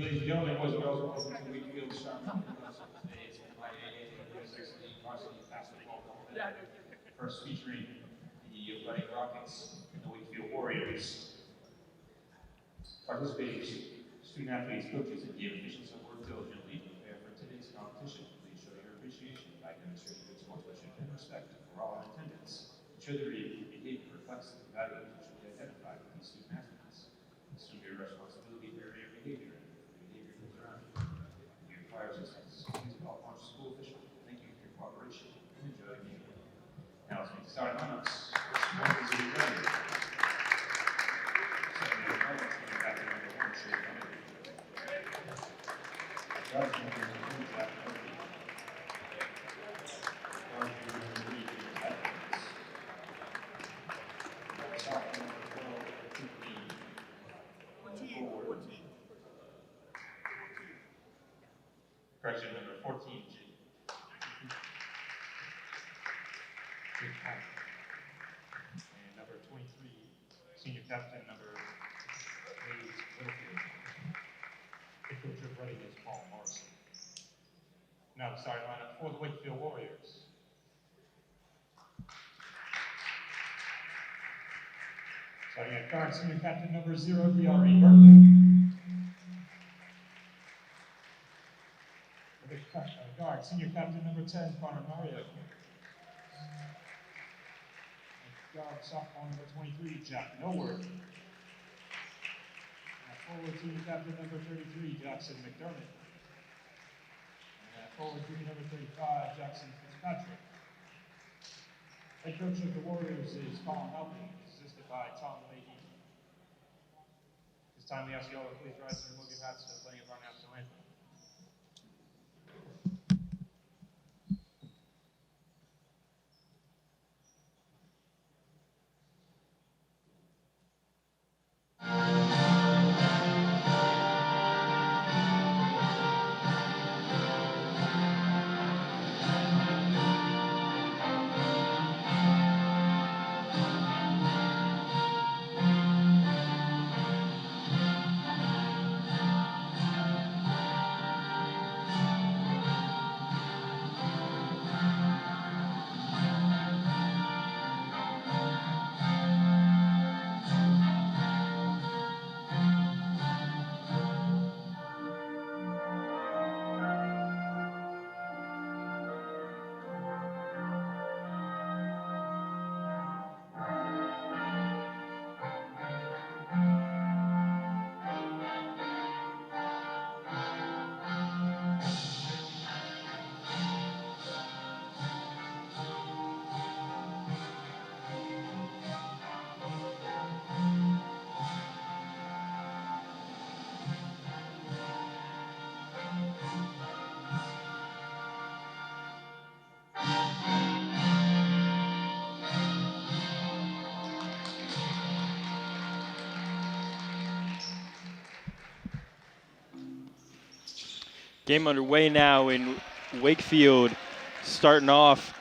ladies and gentlemen, boys and girls, welcome to Wakefield Today it's my Varsity basketball tournament. First featuring the Reading Rockets and the Wakefield Warriors. Participating student athletes, coaches, and game officials have worked diligently to prepare for today's competition. Please show your appreciation by demonstrating good sportsmanship and respect for all in attendance. Ensure that your behavior reflects the values which will be identified with these student athletes. Assume your responsibility for your behavior and for the behavior of around you. You require assistance. Please call upon school official. Thank you for your cooperation and enjoy the game. Now let's make the starting lineups. One is Reading. Correction number 14, G. And number 23, senior captain, number 8, Wakefield. The coach of Reading is Paul Morrison. Now the starting lineup for the Wakefield Warriors. Starting at guard, senior captain, number 0, DRE Berkeley. Guard, senior captain, number 10, Connor Mario. Guard, sophomore, number 23, Jack Noworth. Forward, senior captain, number 33, Jackson McDermott. And forward, junior, number 35, Jackson Fitzpatrick. Head coach of the Warriors is Colin Halpin, assisted by Tom Leahy. This time we ask you all to please rise and remove your hats for the playing of our national anthem. Game underway now in Wakefield, starting off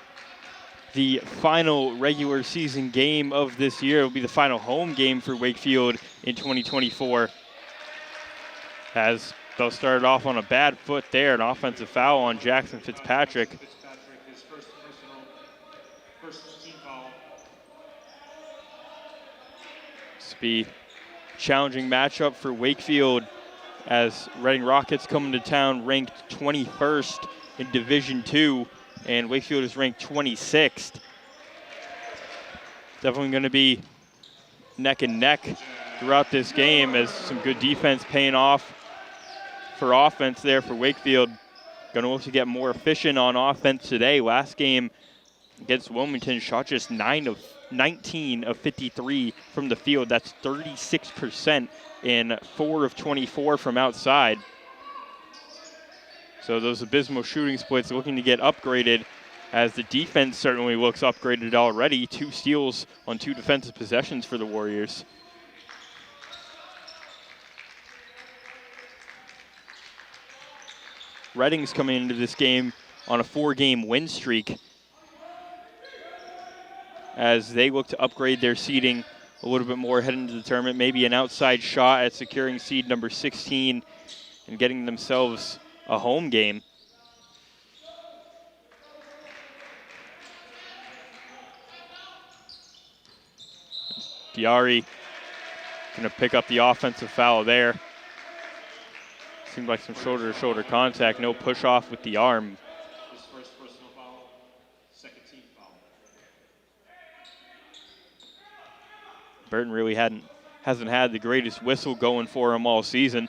the final regular season game of this year. It will be the final home game for Wakefield in 2024. As they'll start off on a bad foot there, an offensive foul on Jackson Fitzpatrick. His first team foul. This will be a challenging matchup for Wakefield, as Reading Rockets come to town ranked 21st in Division II, and Wakefield is ranked 26th. Definitely going to be neck and neck throughout this game, as some good defense paying off for offense there for Wakefield. Going to look to get more efficient on offense today. Last game against Wilmington, shot just 19 of 53 from the field. That's 36%. In 4 of 24 from outside. So those abysmal shooting splits looking to get upgraded, as the defense certainly looks upgraded already. 2 steals on 2 defensive possessions for the Warriors. Reading's coming into this game on a 4-game win streak, as they look to upgrade their seeding a little bit more heading into the tournament. Maybe an outside shot at securing seed number 16 and getting themselves a home game. Diari going to pick up the offensive foul there. Seemed like some shoulder-to-shoulder contact, no push-off with the arm. His first personal foul, second team foul. Burton really hasn't had the greatest whistle going for him all season,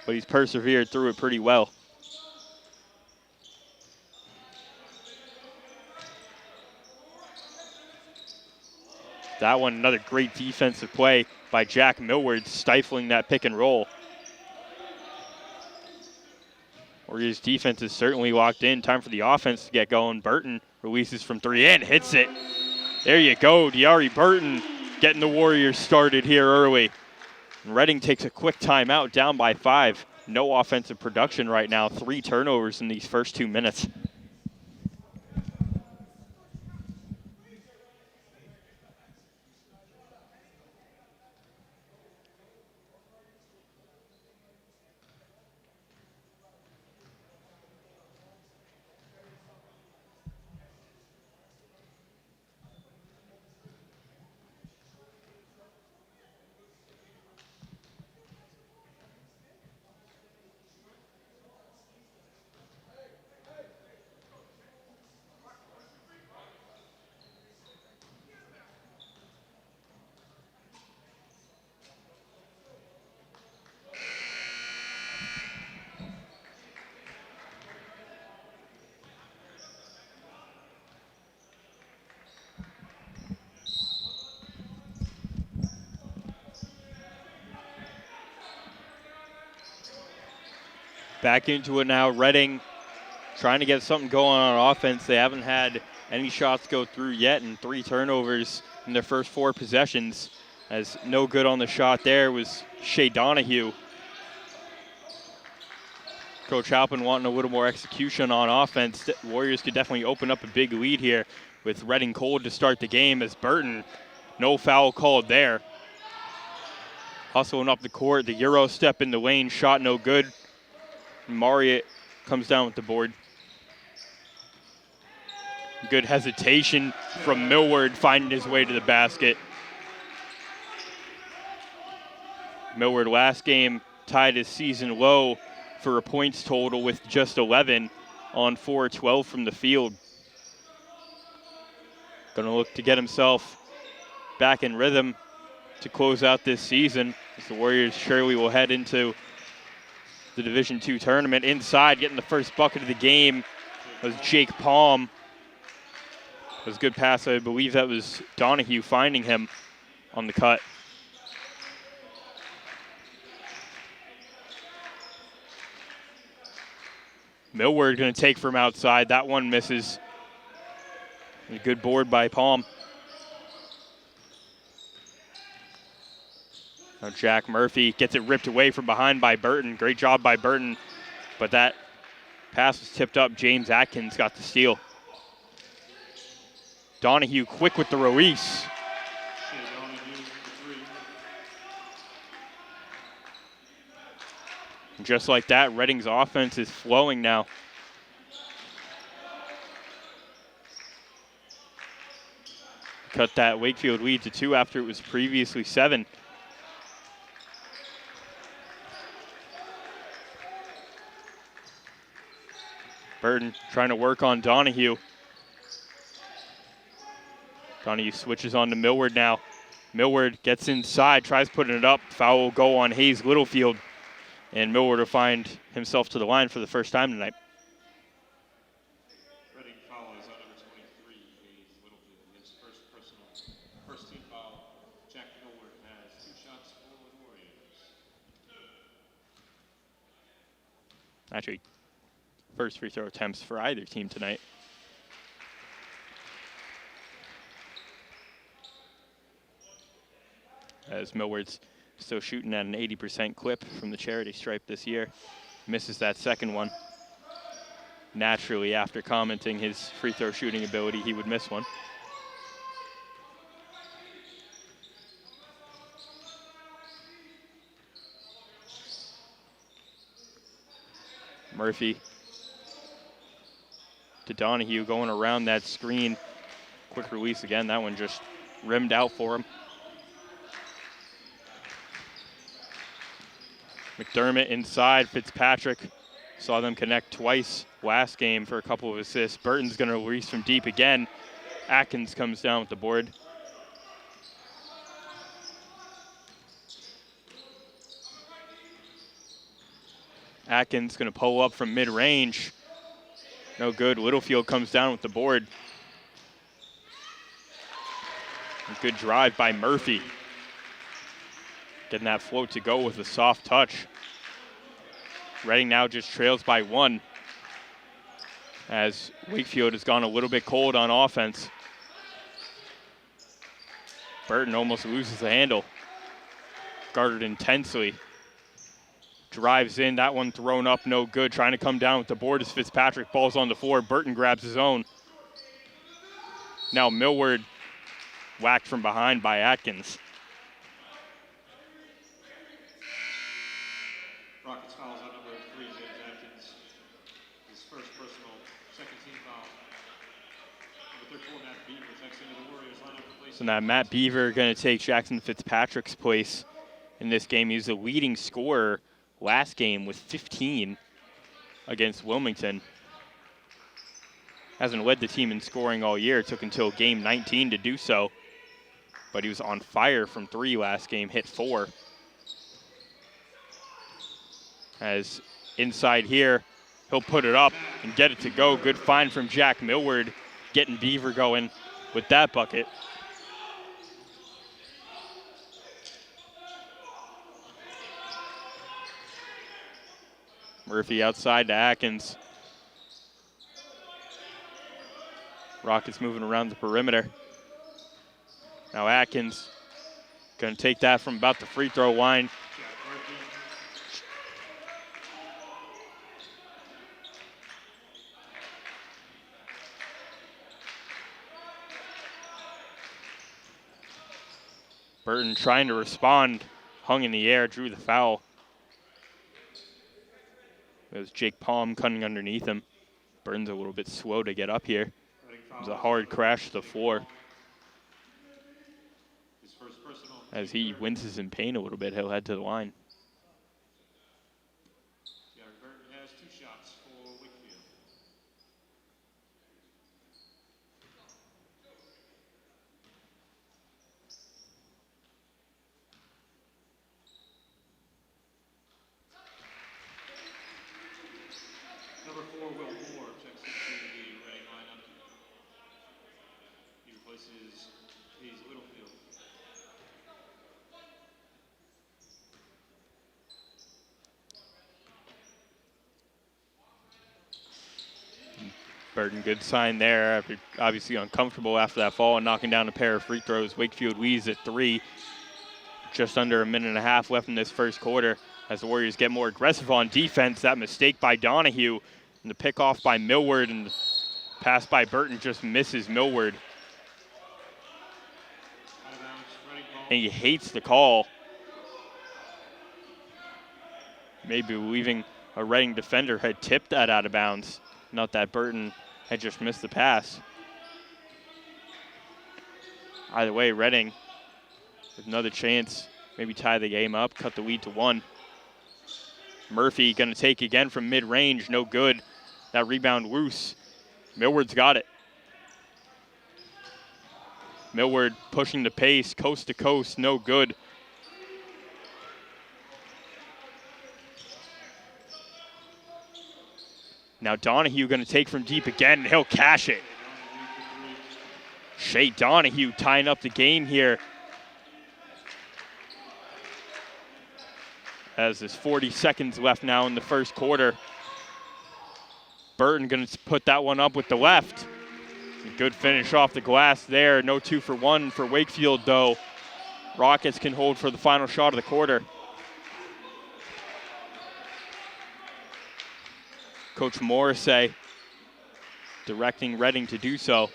but he's persevered through it pretty well. That one, another great defensive play by Jack Millward, stifling that pick and roll. Warriors defense is certainly locked in. Time for the offense to get going. Burton releases from three and hits it. There you go, Diari Burton getting the Warriors started here early. And Reading takes a quick timeout, down by 5. No offensive production right now. 3 turnovers in these first 2 minutes. Back into it now. Reading trying to get something going on offense. They haven't had any shots go through yet, and 3 turnovers in their first 4 possessions. As no good on the shot there was Shea Donahue. Coach Halpin wanting a little more execution on offense. The Warriors could definitely open up a big lead here with Reading cold to start the game, as Burton, no foul called there. Hustling up the court, the Euro step in the lane, shot no good. Marriott comes down with the board. Good hesitation from Millward, finding his way to the basket. Millward last game tied his season low for a points total with just 11 on 4-12 from the field. Gonna look to get himself back in rhythm to close out this season, as the Warriors surely will head into the Division II tournament. Inside, getting the first bucket of the game was Jake Palm. It was a good pass. I believe that was Donahue finding him on the cut. Millward going to take from outside. That one misses. A good board by Palm. Now Jack Murphy gets it ripped away from behind by Burton. Great job by Burton, but that pass was tipped up. James Atkins got the steal. Donahue quick with the release. And just like that, Reading's offense is flowing now. Cut that Wakefield lead to 2 after it was previously 7. Burton trying to work on Donahue. Donahue switches on to Millward now. Millward gets inside, tries putting it up. Foul will go on Hayes Littlefield. And Millward will find himself to the line for the first time tonight. Reading foul is on number 23, Hayes Littlefield. His first team foul. Jack Millward has 2 shots for the Warriors. Actually, first free throw attempts for either team tonight. As Millward's still shooting at an 80% clip from the charity stripe this year. Misses that second one. Naturally, after commenting his free throw shooting ability, he would miss one. Murphy to Donahue going around that screen. Quick release again. That one just rimmed out for him. McDermott inside. Fitzpatrick saw them connect twice last game for a couple of assists. Burton's going to release from deep again. Atkins comes down with the board. Atkins going to pull up from mid-range. No good. Littlefield comes down with the board. A good drive by Murphy. Getting that float to go with a soft touch. Reading now just trails by 1 as Wakefield has gone a little bit cold on offense. Burton almost loses the handle. Guarded intensely. Drives in, that one thrown up, no good. Trying to come down with the board as Fitzpatrick falls on the floor. Burton grabs his own. Now Millward whacked from behind by Atkins. Rockets fouls on number 3, James Atkins. His first personal, second team foul. Number 34, Matt Beaver checks into the Warriors lineup. So now Matt Beaver going to take Jackson Fitzpatrick's place in this game. He was the leading scorer last game with 15 against Wilmington. Hasn't led the team in scoring all year. It took until game 19 to do so. But he was on fire from 3 last game, hit 4. As inside here, he'll put it up and get it to go. Good find from Jack Millward, getting Beaver going with that bucket. Murphy outside to Atkins. Rockets moving around the perimeter. Now Atkins going to take that from about the free throw line. Burton trying to respond, hung in the air, drew the foul. It was Jake Palm cutting underneath him. Burton's a little bit slow to get up here. It was a hard crash to the floor. As he winces in pain a little bit, he'll head to the line. Burton has 2 shots for Wakefield. Number 4, Will Moore checks into the Reading lineup. He replaces Hayes Littlefield. Burton, good sign there. Obviously uncomfortable after that fall and knocking down a pair of free throws. Wakefield leads at 3. Just under a minute and a half left in this first quarter as the Warriors get more aggressive on defense. That mistake by Donahue and the pick off by Millward, and the pass by Burton just misses Millward. And he hates the call. Maybe believing a Reading defender had tipped that out of bounds. Not that Burton had just missed the pass. Either way, Reading with another chance, maybe tie the game up, cut the lead to 1. Murphy gonna take again from mid-range, no good. That rebound loose. Millward's got it. Millward pushing the pace, coast to coast, no good. Now Donahue going to take from deep again, and he'll cash it. Shea Donahue tying up the game here. As there's 40 seconds left now in the first quarter. Burton going to put that one up with the left. A good finish off the glass there. No 2 for 1 for Wakefield, though. Rockets can hold for the final shot of the quarter. Coach Morrissey directing Reading to do so.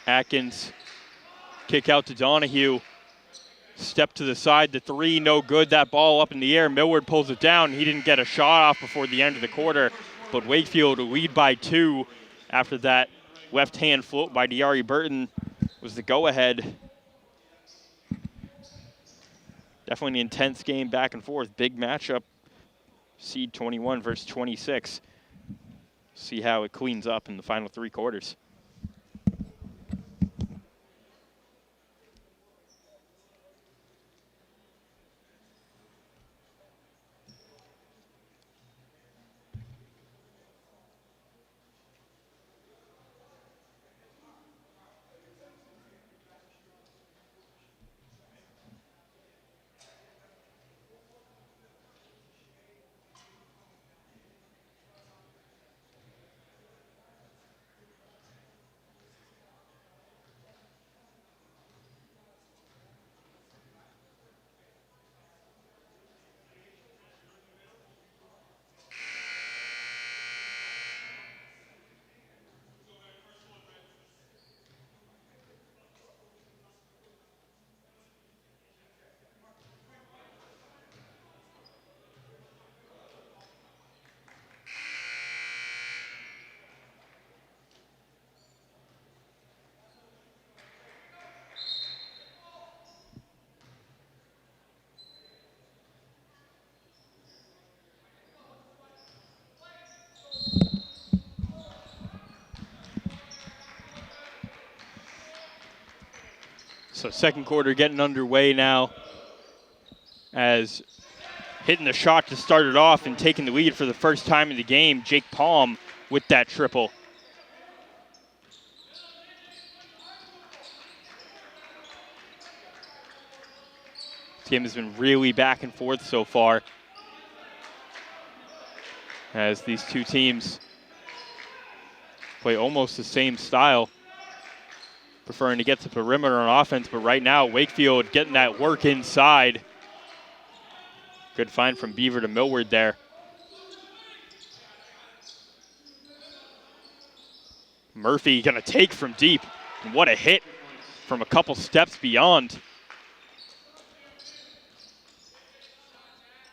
Atkins Kick out to Donahue. Step to the side, the three, no good. That ball up in the air. Millward pulls it down. He didn't get a shot off before the end of the quarter, but Wakefield lead by 2 after that left-hand float by Diari Burton was the go-ahead. Definitely an intense game back and forth. Big matchup. Seed 21 versus 26. See how it cleans up in the final 3 quarters. So second quarter getting underway now as hitting the shot to start it off and taking the lead for the first time in the game, Jake Palm with that triple. This game has been really back and forth so far as these two teams play almost the same style, preferring to get to perimeter on offense, but right now Wakefield getting that work inside. Good find from Beaver to Millward there. Murphy gonna take from deep. And what a hit from a couple steps beyond.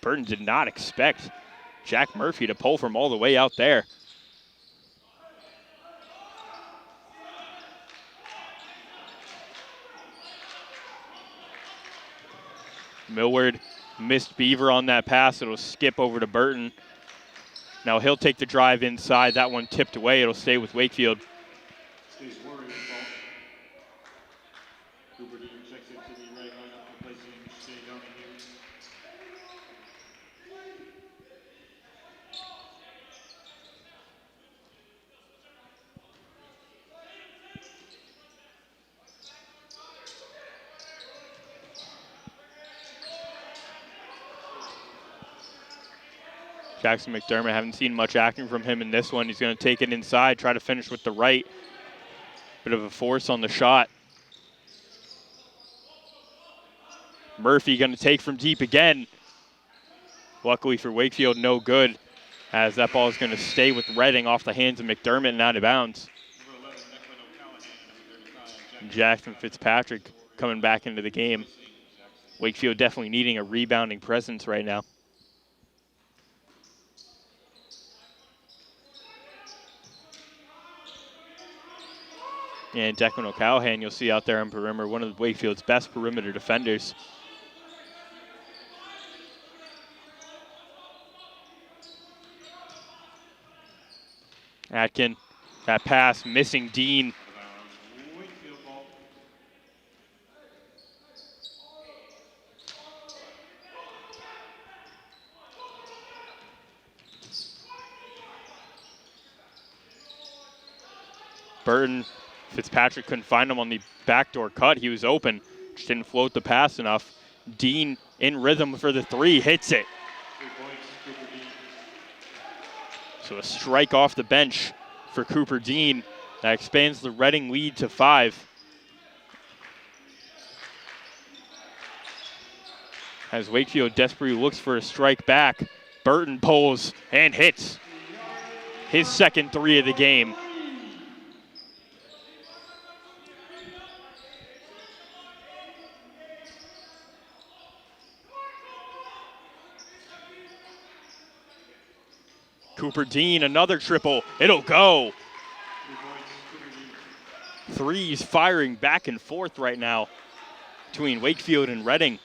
Burton did not expect Jack Murphy to pull from all the way out there. Millward missed Beaver on that pass. It'll skip over to Burton. Now he'll take the drive inside. That one tipped away. It'll stay with Wakefield. Stays worried. Cooper Dean checks into the right lineup, replacing Shea Donahue. Jackson McDermott, haven't seen much acting from him in this one. He's going to take it inside, try to finish with the right. Bit of a force on the shot. Murphy going to take from deep again. Luckily for Wakefield, no good, as that ball is going to stay with Redding off the hands of McDermott and out of bounds. Jackson Fitzpatrick coming back into the game. Wakefield definitely needing a rebounding presence right now. And Declan O'Callahan, you'll see out there on perimeter, one of Wakefield's best perimeter defenders. Atkin, that pass, missing Dean. Burton, Fitzpatrick couldn't find him on the backdoor cut. He was open, just didn't float the pass enough. Dean in rhythm for the three, hits it. 3 points, Cooper Dean. So a strike off the bench for Cooper Dean. That expands the Reading lead to 5. As Wakefield desperately looks for a strike back, Burton pulls and hits his second 3 of the game. Cooper Dean, another triple. It'll go. 3 points, Cooper Dean. Threes firing back and forth right now between Wakefield and Reading.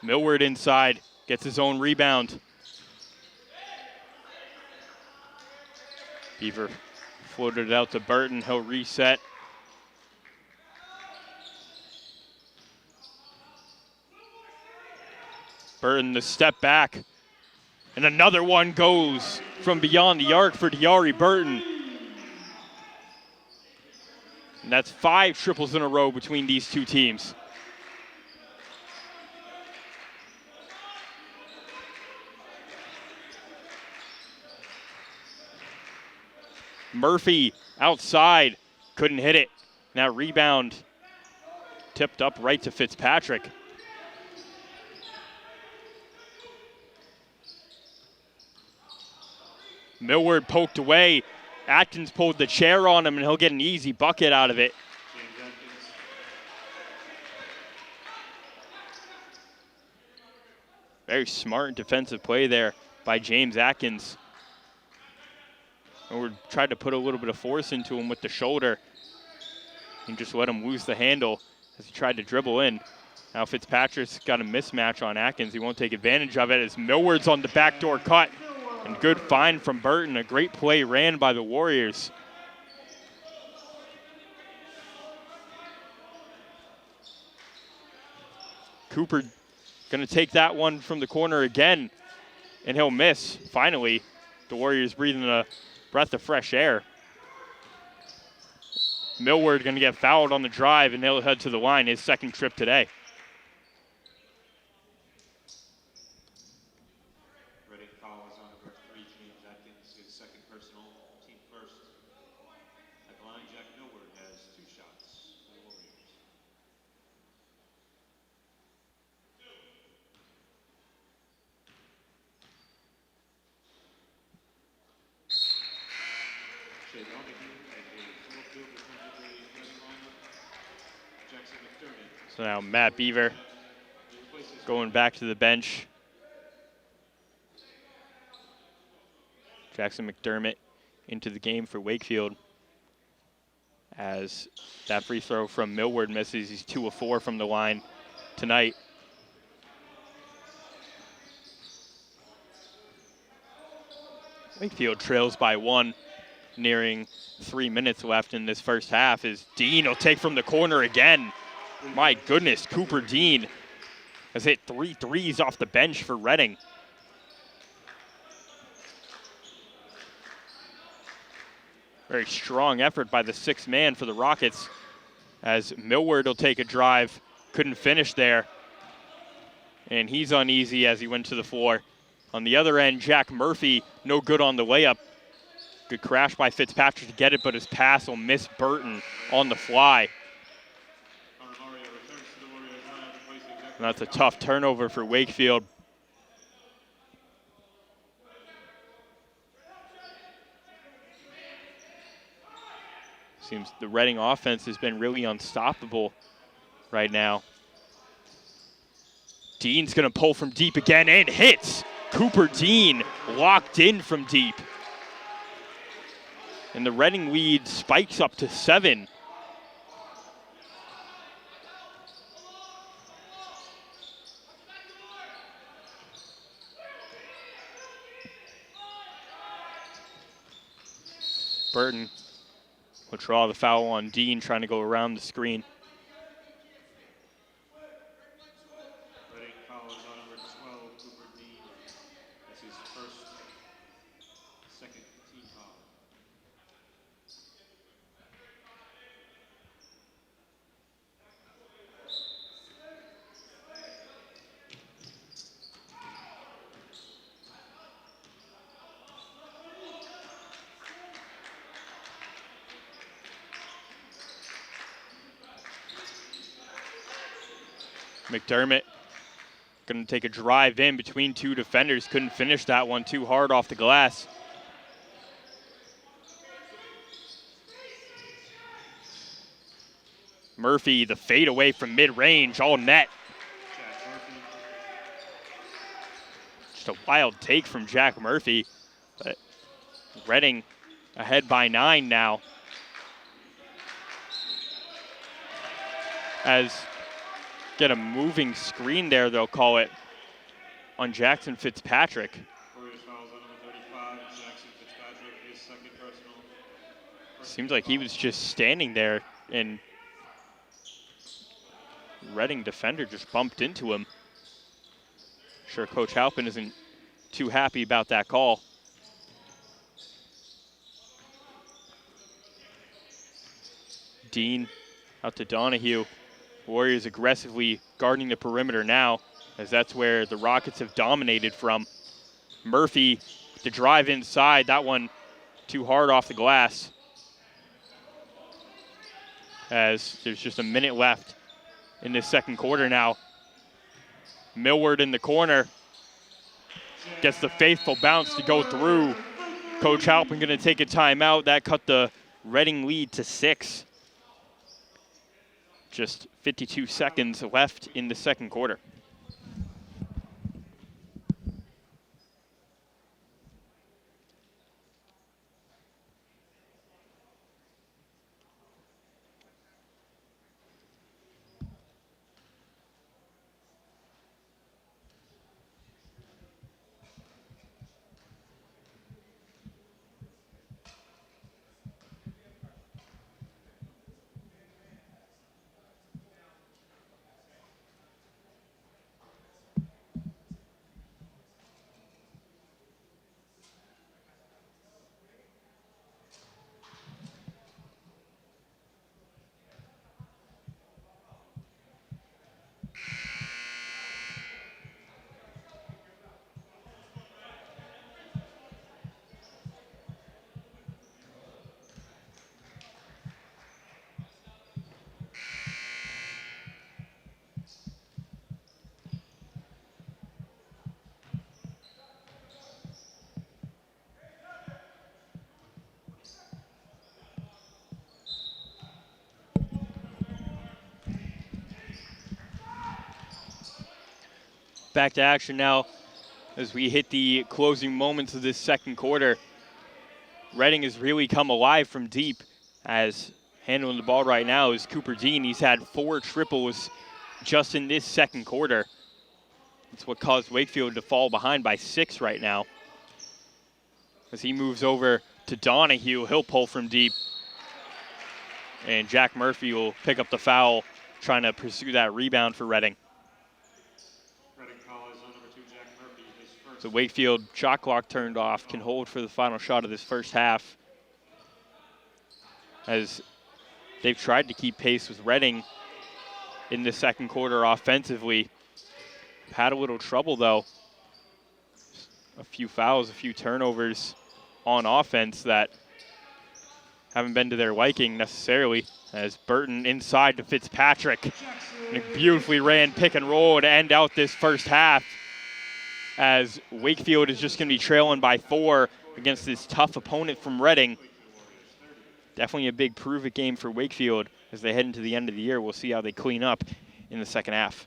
Millward inside, gets his own rebound. Beaver floated it out to Burton, he'll reset. Burton the step back. And another one goes from beyond the arc for Diari Burton. And that's 5 triples in a row between these two teams. Murphy outside, couldn't hit it. Now rebound tipped up right to Fitzpatrick. Millward poked away. Atkins pulled the chair on him and he'll get an easy bucket out of it. James Atkins. Very smart defensive play there by James Atkins. Millward tried to put a little bit of force into him with the shoulder and just let him lose the handle as he tried to dribble in. Now Fitzpatrick's got a mismatch on Atkins. He won't take advantage of it as Millward's on the backdoor cut. And good find from Burton. A great play ran by the Warriors. Cooper going to take that one from the corner again. And he'll miss. Finally, the Warriors breathing a breath of fresh air. Millward going to get fouled on the drive, and he'll head to the line, his second trip today. Reading foul is on number 3, James Atkins, his second personal, team first. At the line, Jack Millward has 2 shots for the Warriors. Shea Donahue at a full field defensively Reading lineup. Jackson McDermott. So now Matt Beaver He replaces going back to the bench. Jackson McDermott into the game for Wakefield. As that free throw from Millward misses, he's 2 of 4 from the line tonight. Wakefield trails by 1, nearing 3 minutes left in this first half as Dean will take from the corner again. My goodness, Cooper Dean has hit 3 threes off the bench for Reading. Very strong effort by the 6th man for the Rockets as Millward will take a drive. Couldn't finish there. And he's uneasy as he went to the floor. On the other end, Jack Murphy, no good on the layup. Good crash by Fitzpatrick to get it, but his pass will miss Burton on the fly. And that's a tough turnover for Wakefield. Seems the Reading offense has been really unstoppable right now. Dean's going to pull from deep again and hits. Cooper Dean locked in from deep. And the Reading lead spikes up to 7. Burton will draw the foul on Dean, trying to go around the screen. Reading foul is on number 12, Cooper Dean. That's his second team foul. McDermott going to take a drive in between 2 defenders. Couldn't finish that one, too hard off the glass. Murphy, the fade away from mid-range, all net. Jack Murphy. Just a wild take from Jack Murphy. But Reading ahead by 9 now. As get a moving screen there, they'll call it, on Jackson Fitzpatrick. Warriors fouls on number 35, Jackson Fitzpatrick, his second personal. Seems like he was just standing there and Reading defender just bumped into him. Sure, Coach Halpin isn't too happy about that call. Dean out to Donahue. Warriors aggressively guarding the perimeter now, as that's where the Rockets have dominated from. Murphy, the drive inside, that one too hard off the glass. As there's just a minute left in this second quarter now. Millward in the corner. Gets the faithful bounce to go through. Coach Halpin gonna take a timeout. That cut the Reading lead to 6. Just 52 seconds left in the second quarter. Back to action now as we hit the closing moments of this second quarter. Reading has really come alive from deep, as handling the ball right now is Cooper Dean. He's had 4 triples just in this second quarter. That's what caused Wakefield to fall behind by 6 right now. As he moves over to Donahue, he'll pull from deep. And Jack Murphy will pick up the foul, trying to pursue that rebound for Reading. The Wakefield shot clock turned off, can hold for the final shot of this first half, as they've tried to keep pace with Reading in the second quarter offensively. Had a little trouble though. A few fouls, a few turnovers on offense that haven't been to their liking necessarily, as Burton inside to Fitzpatrick. And a beautifully ran pick and roll to end out this first half, as Wakefield is just going to be trailing by 4 against this tough opponent from Reading. Definitely a big prove-it game for Wakefield as they head into the end of the year. We'll see how they clean up in the second half.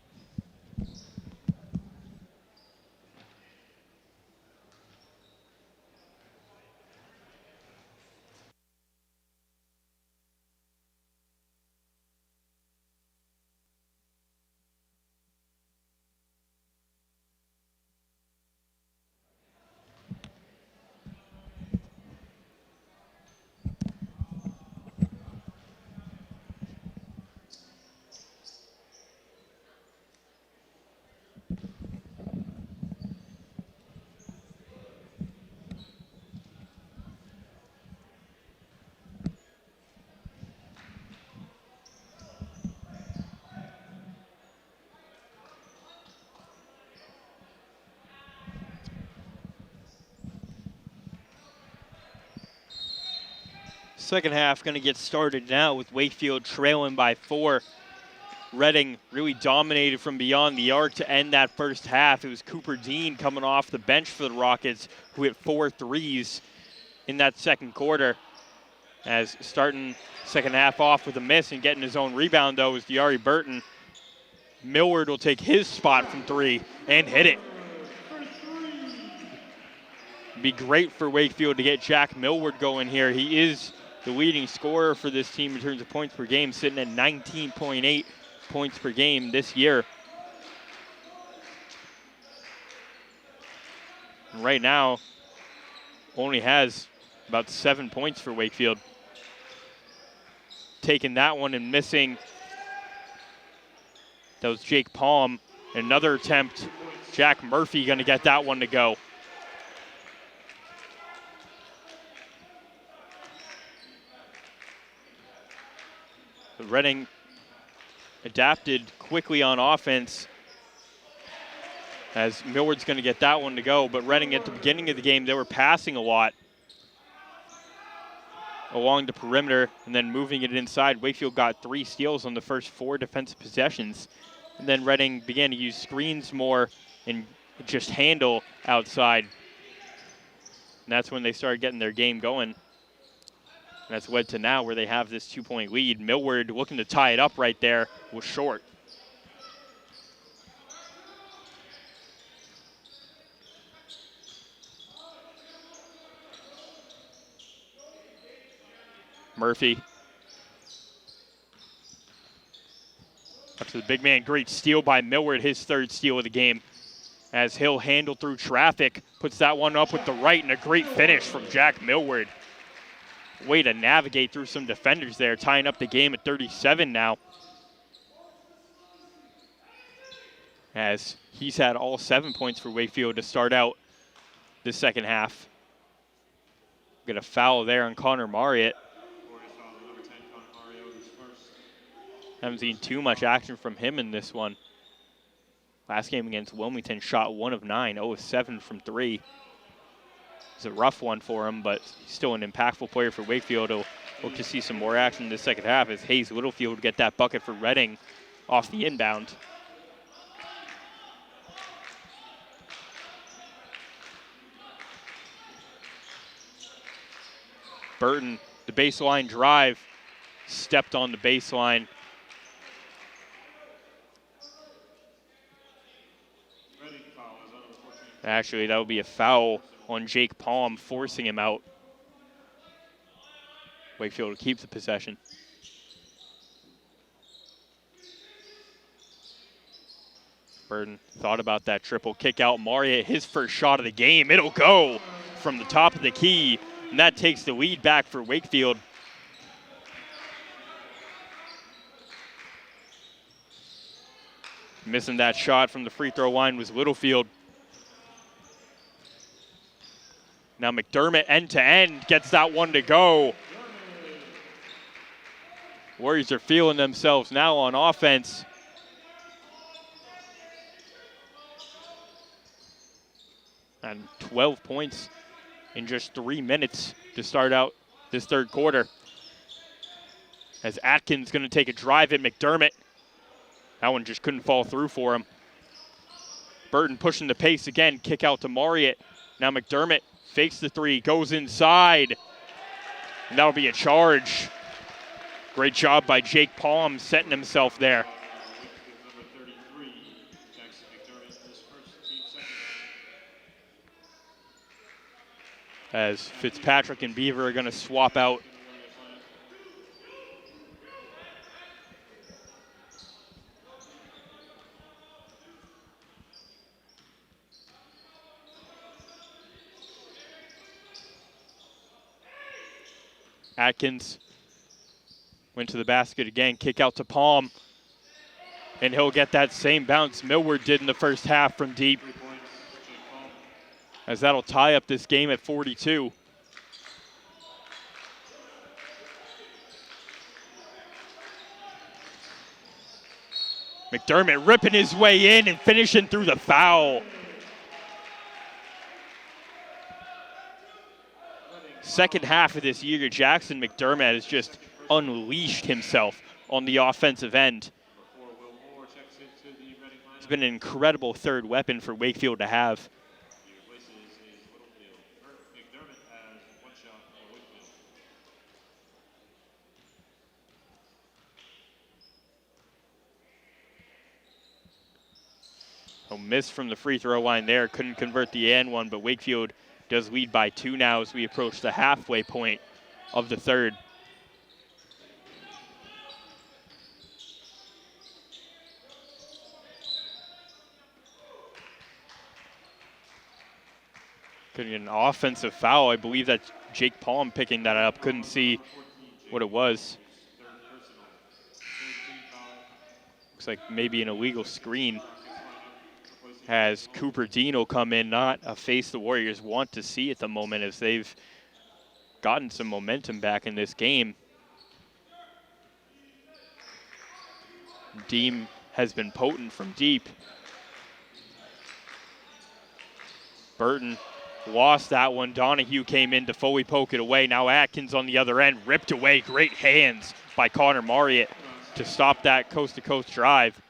Second half going to get started now with Wakefield trailing by 4. Reading really dominated from beyond the arc to end that first half. It was Cooper Dean coming off the bench for the Rockets, who hit 4 threes in that second quarter, As starting second half off with a miss and getting his own rebound, though, is Diari Burton. Millward will take his spot from 3 and hit it. Be great for Wakefield to get Jack Millward going here. He is the leading scorer for this team in terms of points per game, sitting at 19.8 points per game this year. And right now, only has about 7 points for Wakefield. Taking that one and missing. That was Jake Palm. Another attempt. Jack Murphy going to get that one to go. Reading adapted quickly on offense as Millward's going to get that one to go. But Reading at the beginning of the game, they were passing a lot along the perimeter and then moving it inside. Wakefield got 3 steals on the first 4 defensive possessions. And then Reading began to use screens more and just handle outside. And that's when they started getting their game going. And that's led to now where they have this 2-point lead. Millward looking to tie it up right there was short. Murphy. Up to the big man. Great steal by Millward, his 3rd steal of the game. As Hill handled through traffic, puts that one up with the right, and a great finish from Jack Millward. Way to navigate through some defenders there, tying up the game at 37 now. As he's had all 7 points for Wakefield to start out the second half. Get a foul there on Connor Marriott. Haven't seen too much action from him in this one. Last game against Wilmington, shot 1 of 9, 0 of 7 from 3. It's a rough one for him, but he's still an impactful player for Wakefield. He'll hope to see some more action in the second half as Hayes Littlefield get that bucket for Reading off the inbound. Burton, the baseline drive, stepped on the baseline. Actually, that would be a foul on Jake Palm, forcing him out. Wakefield keeps the possession. Burton thought about that triple kick out. Marriott, his first shot of the game. It'll go from the top of the key, and that takes the lead back for Wakefield. Missing that shot from the free throw line was Littlefield. Now McDermott end-to-end gets that one to go. Warriors are feeling themselves now on offense. And 12 points in just 3 minutes to start out this third quarter. As Atkins going to take a drive at McDermott. That one just couldn't fall through for him. Burton pushing the pace again, kick out to Marriott. Now McDermott fakes the 3, goes inside. And that'll be a charge. Great job by Jake Palm setting himself there. As Fitzpatrick and Beaver are going to swap out. Atkins went to the basket again, kick out to Palm. And he'll get that same bounce Millward did in the first half from deep. As that'll tie up this game at 42. McDermott ripping his way in and finishing through the foul. Second half of this year, Jackson McDermott has just unleashed himself on the offensive end. It's been an incredible third weapon for Wakefield to have. A miss from the free throw line there. Couldn't convert the and one, but Wakefield does lead by 2 now as we approach the halfway point of the third. Getting an offensive foul. I believe that's Jake Palm picking that up. Couldn't see what it was. Looks like maybe an illegal screen. Has Cooper Dean come in, not a face the Warriors want to see at the moment as they've gotten some momentum back in this game. Dean has been potent from deep. Burton lost that one. Donahue came in to fully poke it away. Now Atkins on the other end, ripped away. Great hands by Connor Marriott to stop that coast-to-coast drive.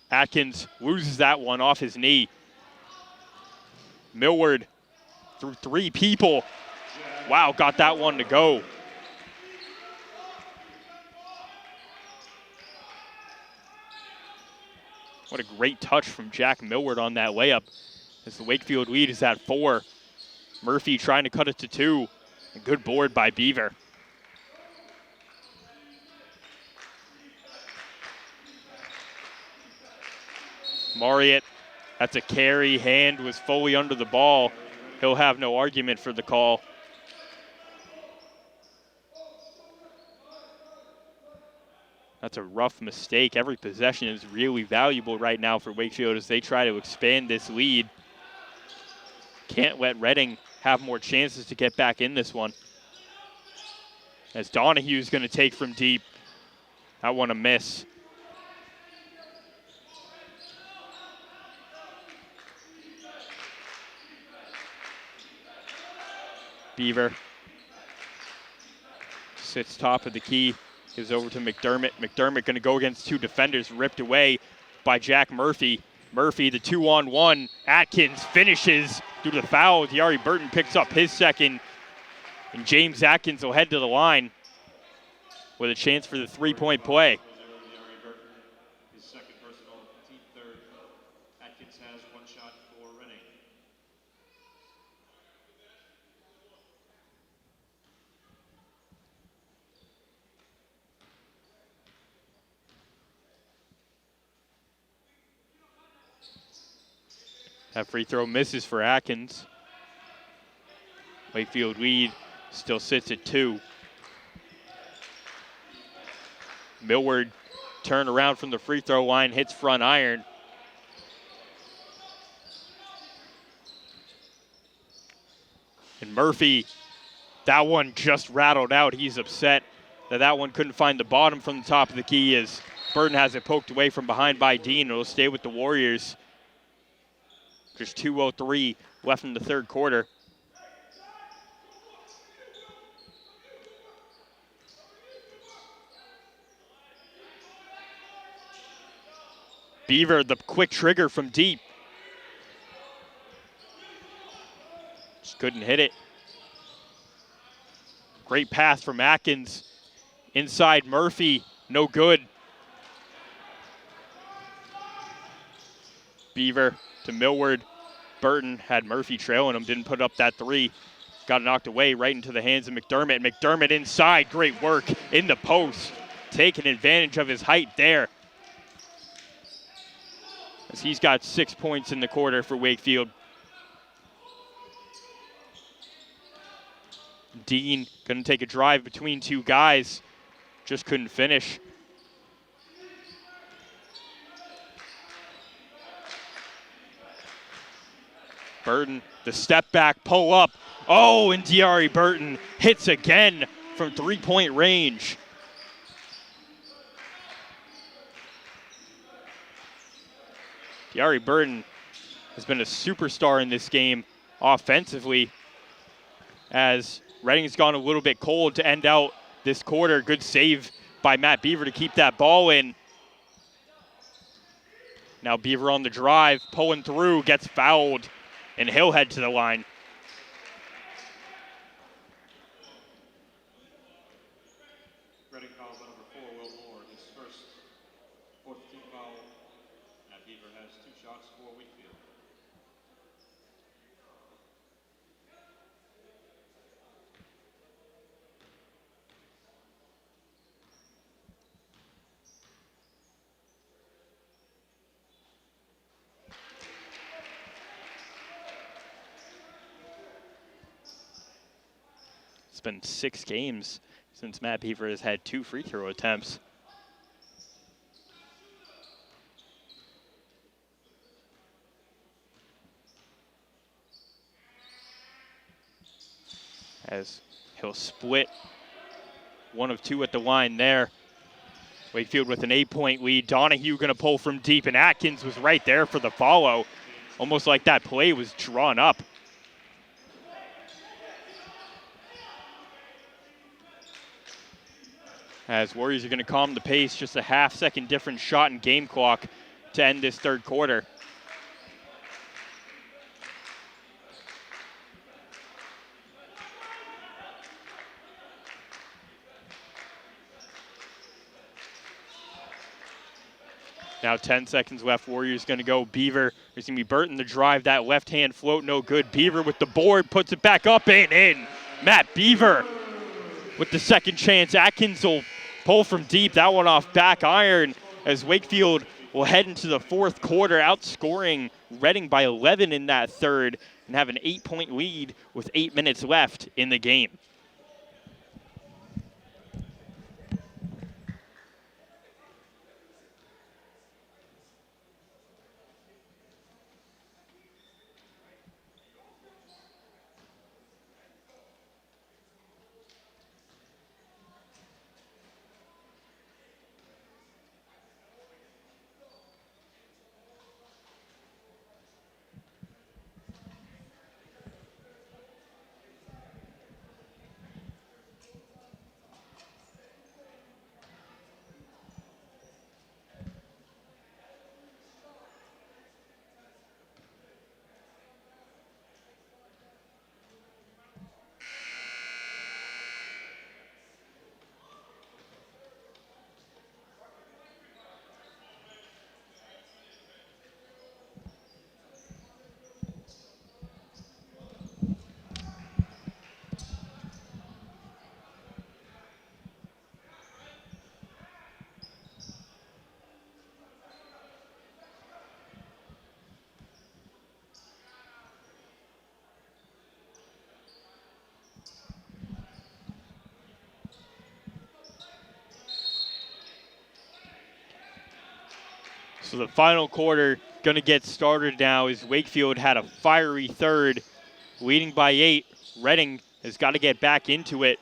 Atkins loses that one off his knee. Millward through 3 people. Wow, got that one to go. What a great touch from Jack Millward on that layup as the Wakefield lead is at 4. Murphy trying to cut it to 2. A good board by Beaver. Marriott, that's a carry. Hand was fully under the ball. He'll have no argument for the call. That's a rough mistake. Every possession is really valuable right now for Wakefield as they try to expand this lead. Can't let Reading have more chances to get back in this one. As Donahue's going to take from deep. That one a miss. Beaver sits top of the key, gives over to McDermott. McDermott going to go against 2 defenders, ripped away by Jack Murphy. Murphy, the 2-on-1. Atkins finishes due to the foul. Diari Burton picks up his second, and James Atkins will head to the line with a chance for the 3-point play. His second personal, team third. Atkins has 1 shot for Reading. That free throw misses for Atkins. Wakefield lead still sits at 2. Millward turned around from the free throw line, hits front iron. And Murphy, that one just rattled out. He's upset that one couldn't find the bottom from the top of the key as Burton has it poked away from behind by Dean. It'll stay with the Warriors. Just 2:03 left in the third quarter. Beaver, the quick trigger from deep. Just couldn't hit it. Great pass from Atkins. Inside Murphy, no good. Beaver to Millward. Burton had Murphy trailing him, didn't put up that 3. Got knocked away right into the hands of McDermott. McDermott inside, great work in the post. Taking advantage of his height there. As he's got 6 points in the quarter for Wakefield. Dean gonna take a drive between 2 guys. Just couldn't finish. Burton, the step back, pull up. Oh, and Diari Burton hits again from 3-point range. Diari Burton has been a superstar in this game offensively as Reading's gone a little bit cold to end out this quarter. Good save by Matt Beaver to keep that ball in. Now Beaver on the drive, pulling through, gets fouled. and he'll head to the line. Reading fouls on number 4, Will Moore. His first fourth team foul. Matt Beaver has 2 shots for Wakefield. It's been 6 games since Matt Beaver has had 2 free throw attempts. As he'll split 1 of 2 at the line there. Wakefield with an 8-point lead. Donahue going to pull from deep, and Atkins was right there for the follow. Almost like that play was drawn up. As Warriors are going to calm the pace, just a half-second different shot in game clock to end this third quarter. Now 10 seconds left. Warriors going to go. Beaver. There's going to be Burton the drive. That left-hand float, no good. Beaver with the board, puts it back up and in. Matt Beaver with the second chance. Atkins will pull from deep. That one off back iron as Wakefield will head into the fourth quarter, outscoring Reading by 11 in that third and have an 8-point lead with 8 minutes left in the game. So the final quarter going to get started now as Wakefield had a fiery third, leading by 8. Reading has got to get back into it.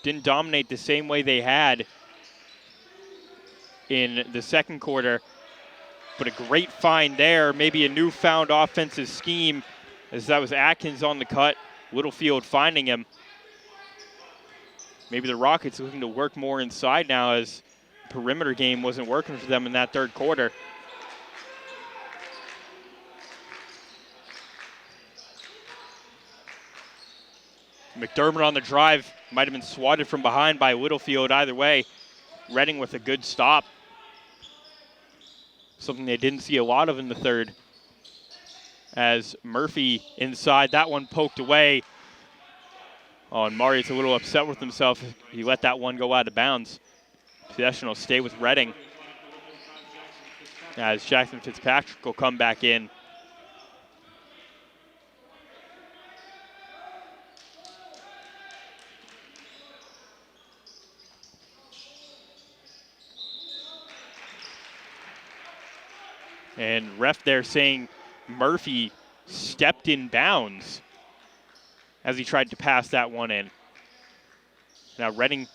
Didn't dominate the same way they had in the second quarter, but a great find there. Maybe a newfound offensive scheme as that was Atkins on the cut. Littlefield finding him. Maybe the Rockets looking to work more inside now as perimeter game wasn't working for them in that third quarter. McDermott on the drive, might have been swatted from behind by Littlefield. Either way, Reading with a good stop. Something they didn't see a lot of in the third. As Murphy inside, that one poked away. Oh, and Mari's a little upset with himself. He let that one go out of bounds. Possession will stay with Reading as Jackson Fitzpatrick will come back in. And ref there saying Murphy stepped in bounds as he tried to pass that one in. Now Reading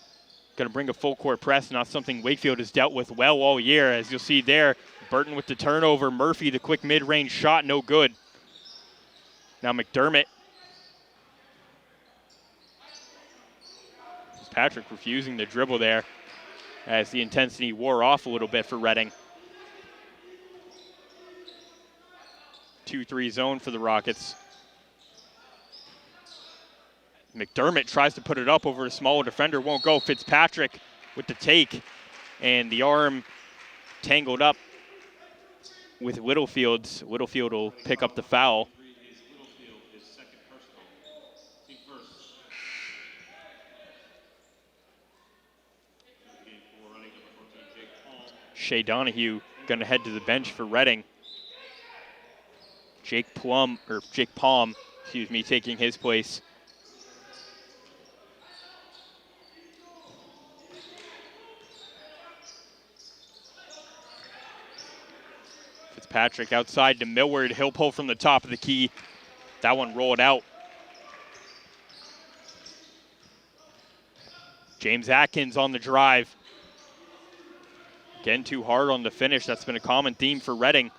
going to bring a full court press, not something Wakefield has dealt with well all year. As you'll see there, Burton with the turnover. Murphy, the quick mid-range shot, no good. Now McDermott. Patrick refusing the dribble there as the intensity wore off a little bit for Reading. 2-3 zone for the Rockets. McDermott tries to put it up over a smaller defender, won't go. Fitzpatrick with the take, and the arm tangled up with Littlefield. Littlefield will pick up the foul. Shea Donahue going to head to the bench for Reading. Jake Palm, taking his place. Fitzpatrick outside to Millward. He'll pull from the top of the key. That one rolled out. James Atkins on the drive. Getting too hard on the finish. That's been a common theme for Reading.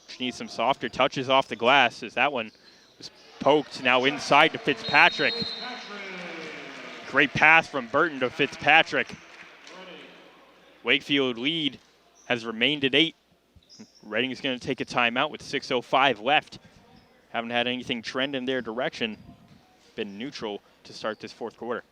Just needs some softer touches off the glass as that one was poked. Now inside to Fitzpatrick. Great pass from Burton to Fitzpatrick. Wakefield lead has remained at 8. Reading is going to take a timeout with 6:05 left. Haven't had anything trend in their direction. Been neutral to start this fourth quarter.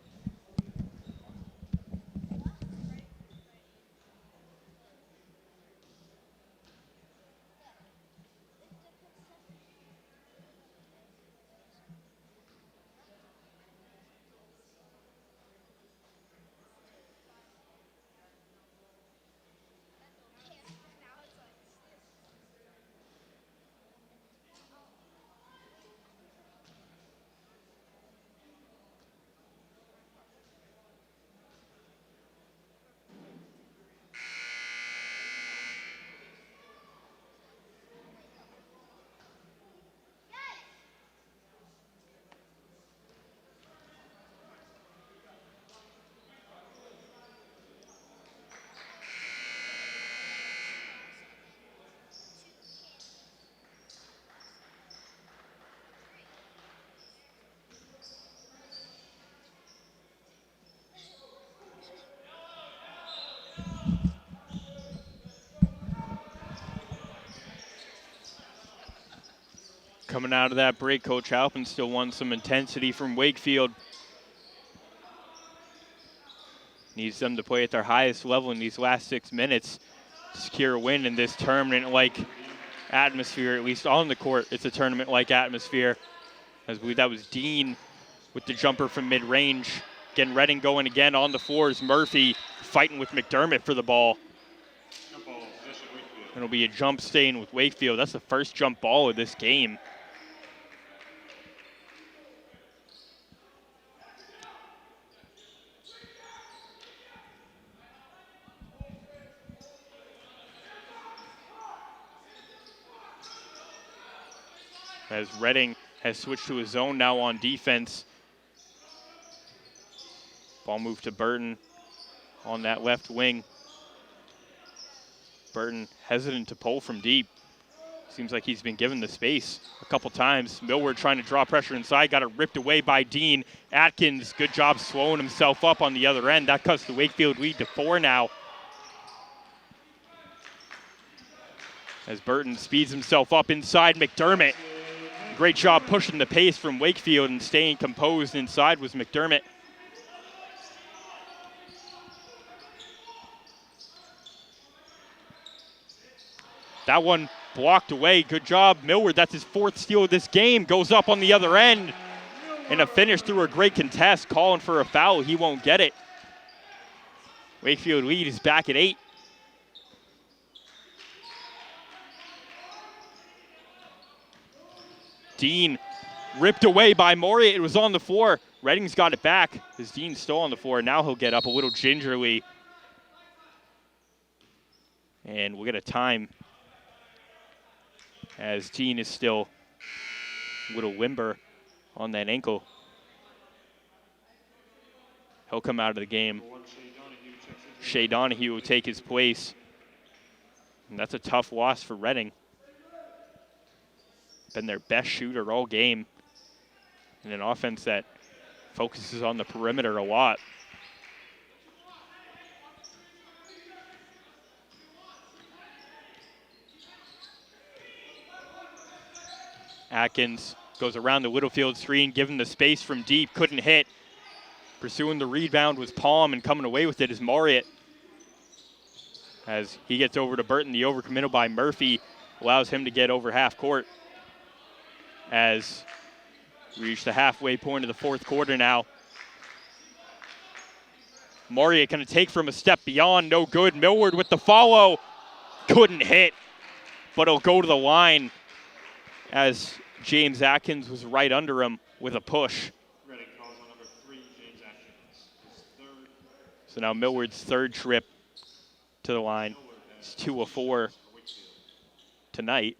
Coming out of that break, Coach Halpin still won some intensity from Wakefield. Needs them to play at their highest level in these last 6 minutes to secure a win in this tournament-like atmosphere, at least on the court. It's a tournament-like atmosphere. As I believe that was Dean with the jumper from mid-range. Again, Reading going again on the floors. Murphy fighting with McDermott for the ball. It'll be a jump stain with Wakefield. That's the first jump ball of this game. As Reading has switched to a zone now on defense. Ball moved to Burton on that left wing. Burton hesitant to pull from deep. Seems like he's been given the space a couple times. Millward trying to draw pressure inside, got it ripped away by Dean. Atkins, good job slowing himself up on the other end. That cuts the Wakefield lead to 4 now. As Burton speeds himself up inside McDermott. Great job pushing the pace from Wakefield and staying composed inside was McDermott. That one blocked away. Good job, Millward. That's his 4th steal of this game. Goes up on the other end. And a finish through a great contest. Calling for a foul. He won't get it. Wakefield lead is back at 8. Dean ripped away by Maury. It was on the floor. Reading's got it back as Dean's still on the floor. Now he'll get up a little gingerly. And we'll get a time as Dean is still a little limber on that ankle. He'll come out of the game. Shea Donahue will take his place. And that's a tough loss for Reading. Been their best shooter all game. And an offense that focuses on the perimeter a lot. Atkins goes around the Littlefield screen, given the space from deep, couldn't hit. Pursuing the rebound was Palm, and coming away with it is Marriott. As he gets over to Burton, the overcommittal by Murphy allows him to get over half court. As we reach the halfway point of the fourth quarter now. Marriott going to take from a step beyond, no good. Millward with the follow, couldn't hit, but he'll go to the line as James Atkins was right under him with a push. Reading calls on number 3, James Atkins. His third. So now Millward's third trip to the line. It's 2 of 4 tonight.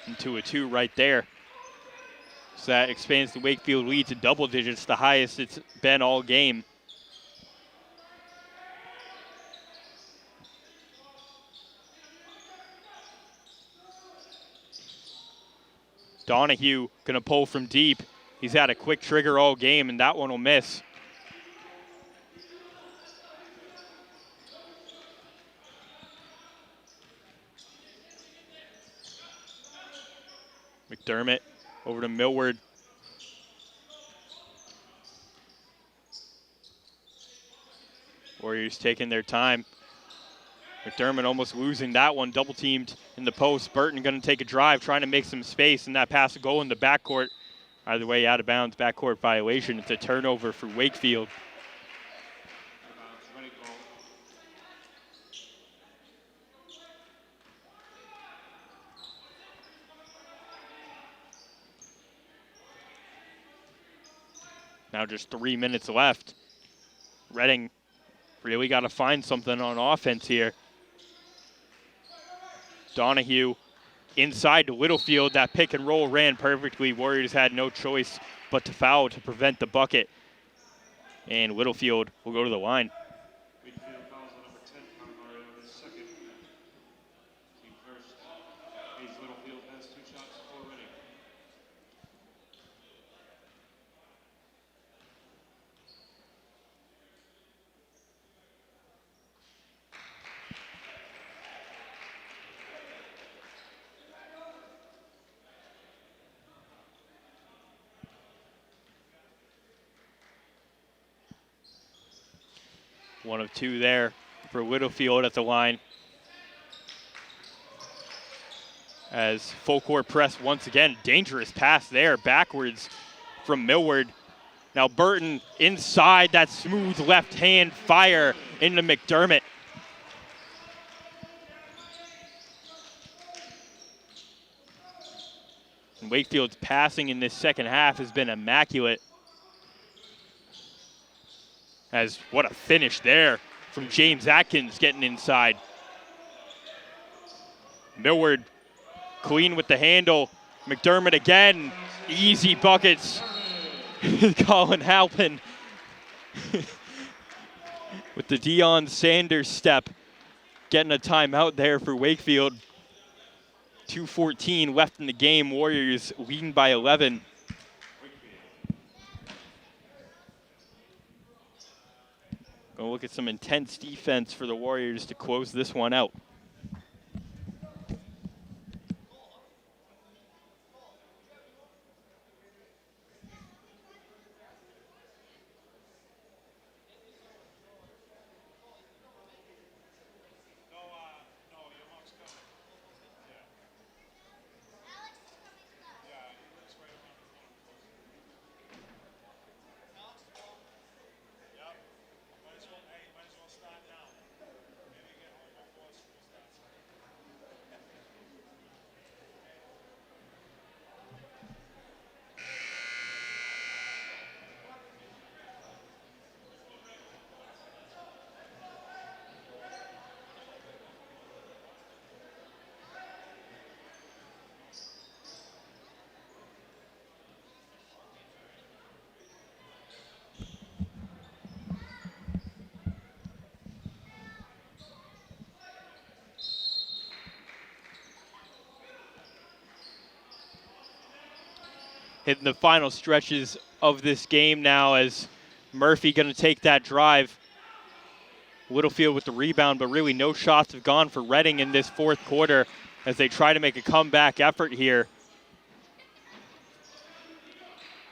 And 2 of 2 right there. So that expands the Wakefield lead to double digits, the highest it's been all game. Donahue gonna pull from deep. He's had a quick trigger all game, and that one will miss. McDermott over to Millward. Warriors taking their time. McDermott almost losing that one, double teamed in the post. Burton going to take a drive, trying to make some space, and that pass will go in the backcourt. Either way, out of bounds, backcourt violation. It's a turnover for Wakefield. Now just 3 minutes left. Reading really got to find something on offense here. Donahue inside to Littlefield. That pick and roll ran perfectly. Warriors had no choice but to foul to prevent the bucket. And Littlefield will go to the line. Wakefield fouls on number 10, Mario, his second. Team first. Hayes Littlefield has 2 shots for Reading. One of 2 there for Littlefield at the line. As full court press once again, dangerous pass there, backwards from Millward. Now Burton inside, that smooth left hand fire into McDermott. And Wakefield's passing in this second half has been immaculate. As what a finish there from James Atkins getting inside. Millward clean with the handle. McDermott again, easy buckets. Colin Halpin with the Deion Sanders step, getting a timeout there for Wakefield. 2:14 left in the game. Warriors leading by 11. Gonna look at some intense defense for the Warriors to close this one out. hitting the final stretches of this game now as Murphy going to take that drive. Littlefield with the rebound, but really no shots have gone for Reading in this fourth quarter as they try to make a comeback effort here.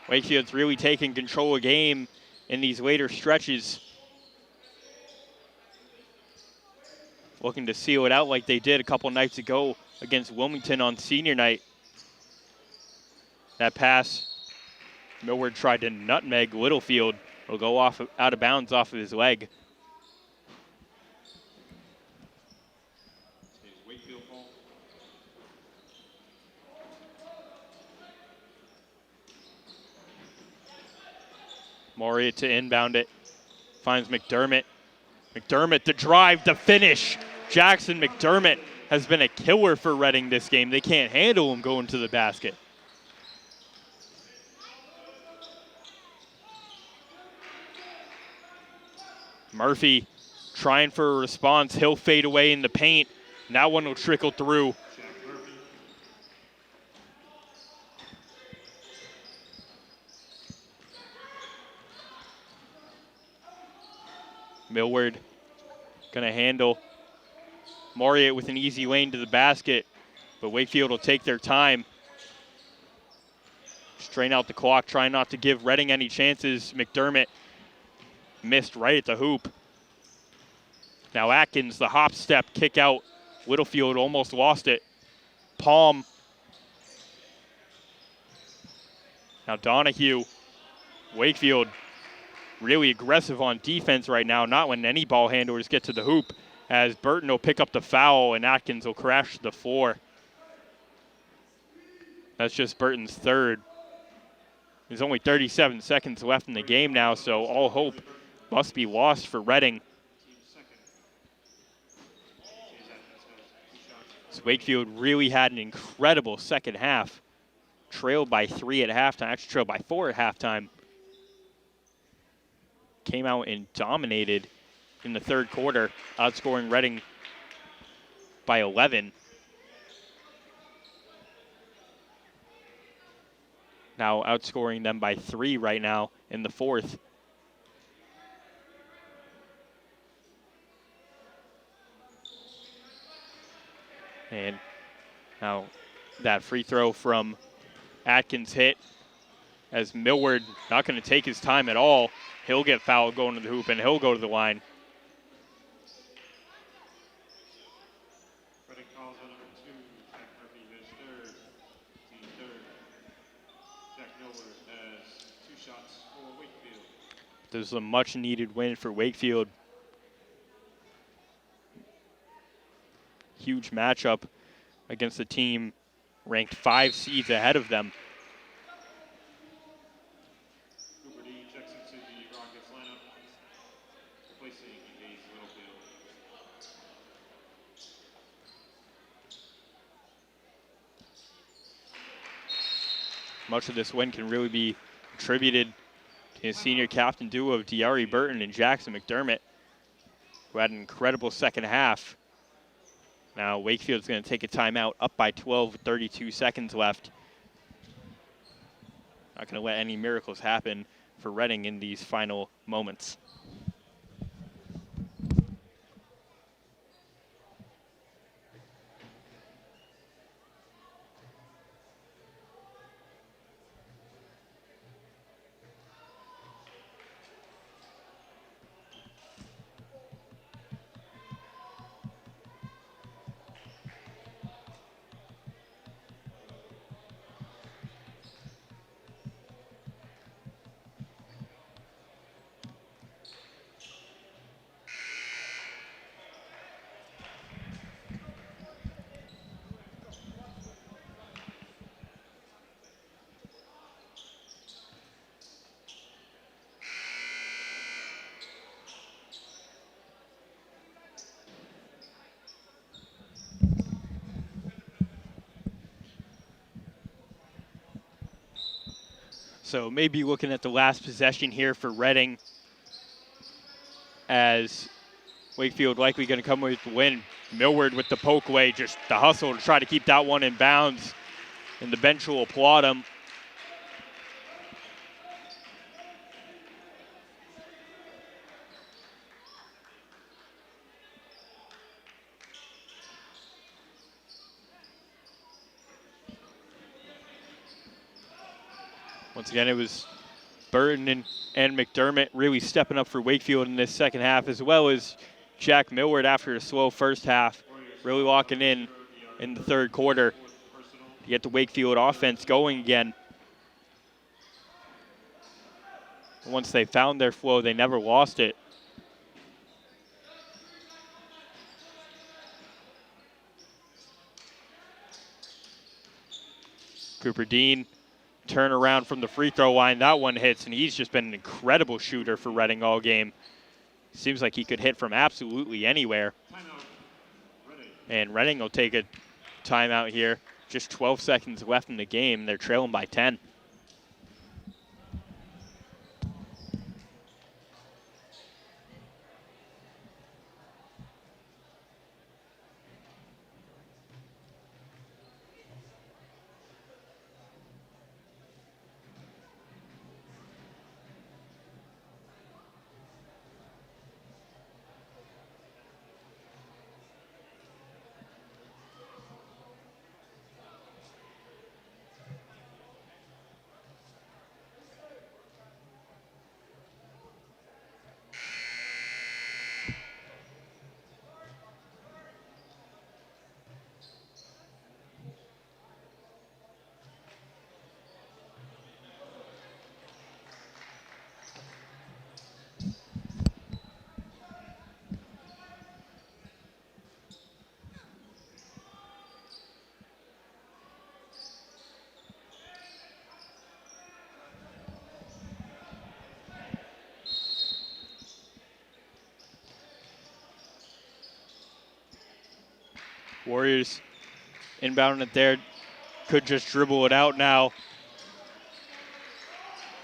Wakefield's really taking control of the game in these later stretches. Looking to seal it out like they did a couple nights ago against Wilmington on senior night. That pass, Millward tried to nutmeg Littlefield. It'll go off out of bounds off of his leg. Wakefield ball. Moria to inbound it. Finds McDermott. McDermott, the drive, the finish. Jackson McDermott has been a killer for Reading this game. They can't handle him going to the basket. Murphy trying for a response. He'll fade away in the paint. And that one will trickle through. Millward gonna handle Moriat with an easy lane to the basket, but Wakefield will take their time. Strain out the clock, trying not to give Reading any chances. McDermott missed right at the hoop. Now Atkins, the hop step, kick out. Littlefield almost lost it. Palm. Now Donahue, Wakefield really aggressive on defense right now, not when any ball handlers get to the hoop, as Burton will pick up the foul and Atkins will crash to the floor. That's just Burton's third. There's only 37 seconds left in the game now, so all hope must be lost for Reading. So Wakefield really had an incredible second half. Trailed by 3 at halftime, actually trailed by 4 at halftime. Came out and dominated in the third quarter, outscoring Reading by 11. Now outscoring them by 3 right now in the fourth. And now that free throw from Atkins hit as Millward not going to take his time at all. He'll get fouled going to the hoop, and he'll go to the line. Reading calls on number 2, Jack Murphy, his third, team third. Jack Millward has 2 shots for Wakefield. This is a much-needed win for Wakefield. Huge matchup against a team ranked 5 seeds ahead of them. Checks into the Rockets lineup, replacing Hayes Littlefield. Much of this win can really be attributed to his senior captain duo of Diari Burton and Jackson McDermott, who had an incredible second half. Now Wakefield's going to take a timeout, up by 12 with 32 seconds left. Not going to let any miracles happen for Reading in these final moments. So maybe looking at the last possession here for Reading, as Wakefield likely going to come with the win. Millward with the poke away, just the hustle to try to keep that one in bounds, and the bench will applaud him. Once again, it was Burton and McDermott really stepping up for Wakefield in this second half, as well as Jack Millward after a slow first half, really locking in the third quarter to get the Wakefield offense going again. Once they found their flow, they never lost it. Cooper Dean, turn around from the free throw line. That one hits, and he's just been an incredible shooter for Reading all game. Seems like he could hit from absolutely anywhere. And Reading will take a timeout here. Just 12 seconds left in the game. They're trailing by 10. Warriors inbounding it there. Could just dribble it out now.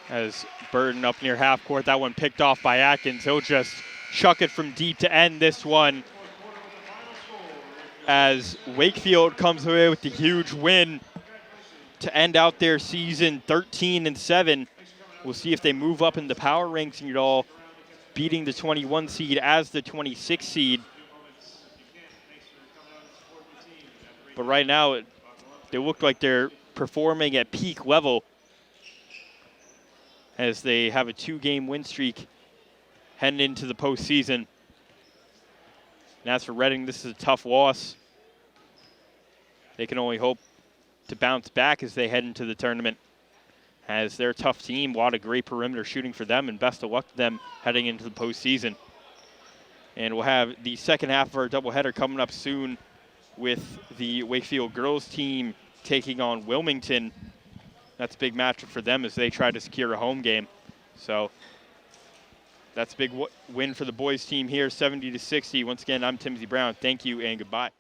As Burton up near half court. That one picked off by Atkins. He'll just chuck it from deep to end this one. As Wakefield comes away with the huge win to end out their season 13-7. We'll see if they move up in the power ranking at all, beating the 21 seed as the 26 seed. But right now, they look like they're performing at peak level as they have a 2-game win streak heading into the postseason. And as for Reading, this is a tough loss. They can only hope to bounce back as they head into the tournament, as they're a tough team. A lot of great perimeter shooting for them, and best of luck to them heading into the postseason. And we'll have the second half of our doubleheader coming up soon, with the Wakefield girls team taking on Wilmington. That's a big matchup for them as they try to secure a home game. So that's a big win for the boys team here, 70-60. Once again, I'm Timothy Brown. Thank you and goodbye.